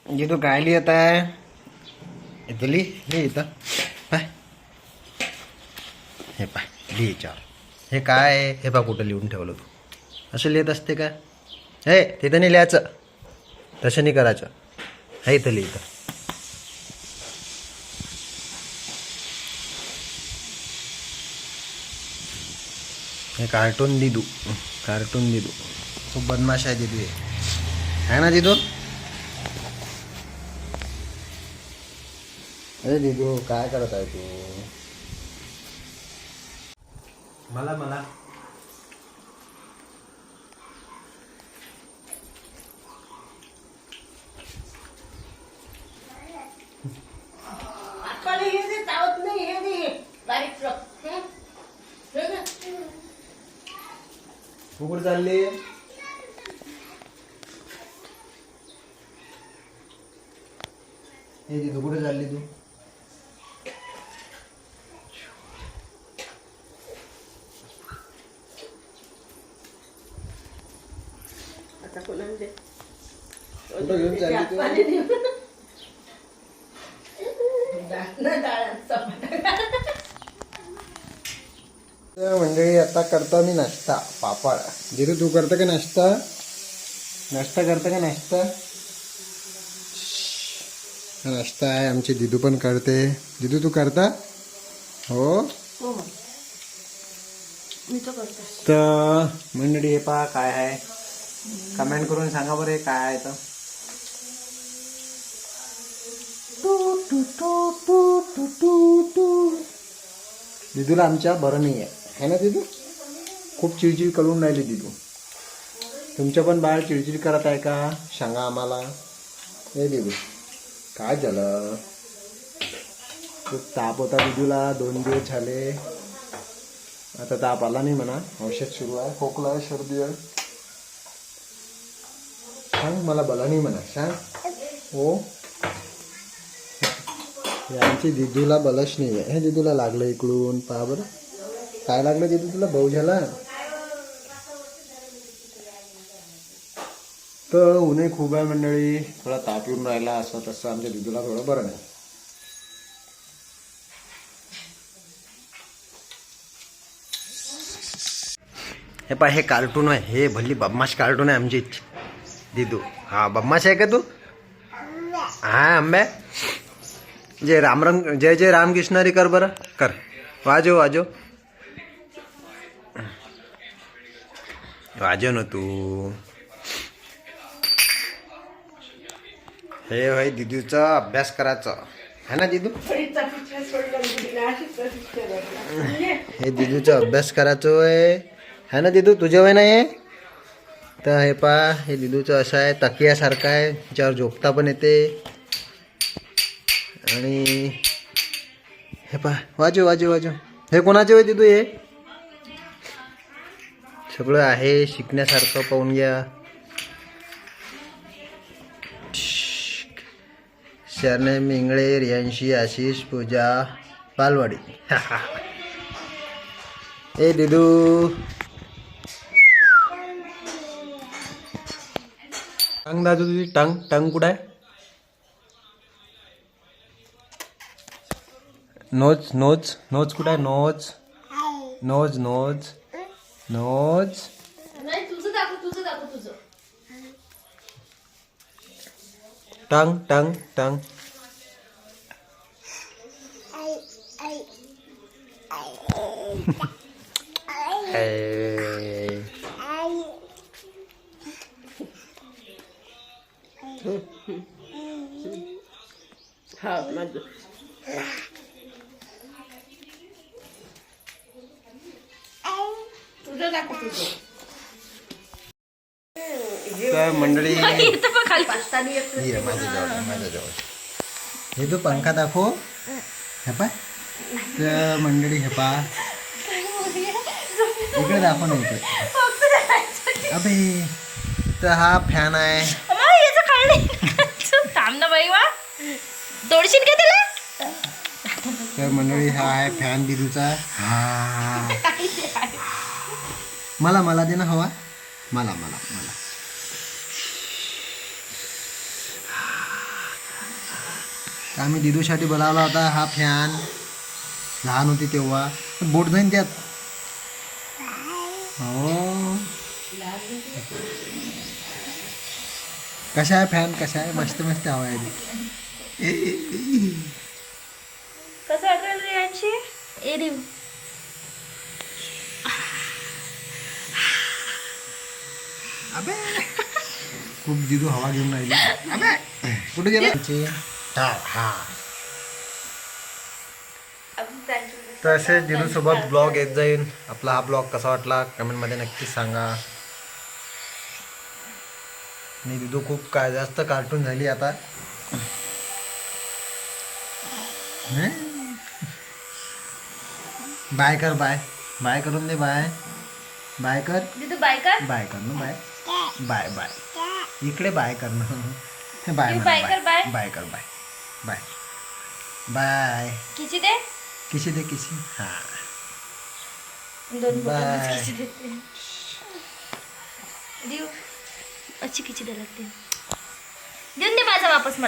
ये तो काय लिहित आहे इथं लिही इथं पाय हे पाय लिही याच्यावर हे काय आहे हे पा कुठं लिहून ठेवलं तू असं लिहित असते का हे तिथं नाही लिहायचं तसं नाही करायचं हे इथं लिहितं हे कार्टून दिदू खूप बदमाश आहे दिदू है ना दिदू अरे दिदू काय करत आहे तू मला मला तू कुठे चालली हे दिदू कुठे चालली तू कुठं घेऊन चालली तू मंडळी आता करतो मी नाश्ता पापड दिदू तू करतं का नाश्ता करतं का नाश्ता नाश्ता आहे आमची दिदू पण करते दिदू तू करता हो तर मंडळी हे पहा काय आहे कमेंट करून सांगा बरं काय आहे तर दिदूला आमच्या बरं नाही आहे ना दिदू खूप चिडचिड करून राहिली दिदू तुमच्या पण बाहेर चिडचिड करत आहे का सांगा आम्हाला हे दिदू काय झालं खूप ताप होता दिदूला 2 दिवस झाले आता ताप आला नाही म्हणा औषध सुरू आहे खोकला आहे सर्दी आहे सांग मला बला नाही म्हणा सांग हो आमची दिदूला बलच नाही आहे हे दिदूला लागलं इकडून पहा बरं काय लागलं दिदू तुला भाऊ झाला तर ऊनही खूप आहे मंडळी थोडा ताप येऊन राहिला असं तसं आमच्या दिदूला थोडं बरं नाही हे पहा हे कार्टून आहे हे भल्ली बदमाश कार्टून आहे आमची दिदू हा बदमाश आहे का तू हा आंबे जय जय राम कृष्णारी कर बरं कर वाजव ना तू हे भाई दिदूचा अभ्यास करायचा है ना दिदू हे दिदूचा अभ्यास करायचो है ना दिदू तुझ्या वय नाही तर हे पा हे दिदूचं असं आहे तकियासारखं आहे ज्यावर झोपता पण येते आणि हे पा वाजव हे कोणाचे होय दिदू हे सगळं आहे शिकण्यासारखं पाहून घ्या शरणे इंगळे रियांशी आशिष पूजा पालवाडी ए दिदू टंग दादू तुझी टंग कुठं आहे नोज कुठं आहे नोज टंग तर मंडळी माझ्याजवळ हे तू पंखा दाखव हे पाय तर मंडळी हे पा इकडे दाखव ना इकडे अबे तर हा फॅन आहे तोडशील का त्याला तर मंडळी हा आहे फॅन दिदूचा हा मला दे ना हवा मला आम्ही दिदूसाठी बोलावला होता हा फॅन. लहान होती तेव्हा बोट जाईन त्यात. हो कशा आहे फॅन, कशा आहे? मस्त मस्त हवा आहे. कसं वाटेल रे यांची एरिव. अबे खूप दिदू हवा घेऊन राहिली. अबे कुठे गेला? हा तर असे दिदूसोबत ब्लॉग येत जाईल. आपला हा ब्लॉग कसा वाटला कमेंटमध्ये नक्कीच सांगा. आणि दिदू खूप काय जास्त कार्टून झाली आता. बाय कर, बाय बाय करून दे. बाय बाय कर. दीदू बाय कर. बाय कर ना. बाय बाय बाय इकडे बाय कर ना. बाय You म्हणा, बाय कर, बाय. बाय कर. Bye bye bye. किची दे. किसी दे किसी. हा दोन बाय. बोटांनाच किची देते. देऊ अच्छी किची द्यायला लागते. देऊन दे माझा वापस मला.